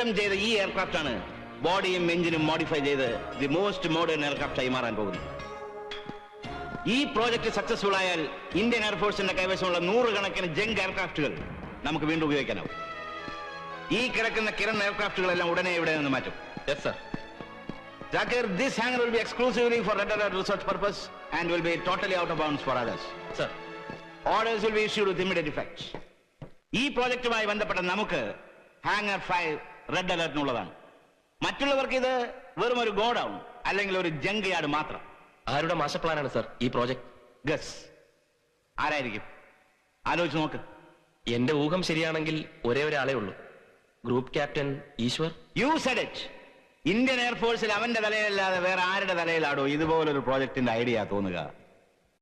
Design ചെയ്ത ഈ aircraft ആണ് ബോഡിയും എഞ്ചിനും മോഡിഫൈ ചെയ്ത് ദി മോസ്റ്റ് മോഡേൺ എയർക്രാഫ്റ്റ് ആയി മാറാൻ പോകുന്നു. ഈ പ്രോജക്ട് സക്സസ്ഫുൾ ആയാൽ ഇന്ത്യൻ എയർഫോഴ്സിന്റെ കൈവശമുള്ള 100 കണക്കിന് ജംഗ് എയർക്രാഫ്റ്റുകൾ നമുക്ക് വീണ്ടും ഉപയോഗിക്കാനാവും. ഈ കിടക്കുന്ന കിരൺ എയർക്രാഫ്റ്റുകളെല്ലാം ഉടനെ ഇവിടെ നിന്ന് മാറ്റും. Yes sir. Zakir, this hangar will be exclusively for Red Alert research purpose and will be totally out of bounds for others. Sir. Orders will be issued with immediate effect. ഈ പ്രോജക്റ്റുമായി ബന്ധപ്പെട്ട നമുക്ക് ഹാങ്ങർ 5 റെഡ് അലർട്ടിനുള്ളതാണ്. മറ്റുള്ളവർക്ക് ഇത് വെറും ഒരു godown അല്ലെങ്കിൽ ഒരു junk yard മാത്രം. ആരുടെ മാസ്റ്റർ പ്ലാനാണ് സർ ഈ പ്രോജക്ട്? ഗസ് ആരായിരിക്കും? ആലോചിച്ച് നോക്ക്. എന്റെ ഊഹം ശരിയാണെങ്കിൽ ഒരേ ഒരാളേ ഉള്ളൂ, group captain Ishwar. You said it. Indian എയർഫോഴ്സിൽ അവന്റെ തലയിലല്ലാതെ വേറെ ആരുടെ തലയിലാടോ ഇതുപോലൊരു പ്രോജക്ടിന്റെ ഐഡിയ തോന്നുക?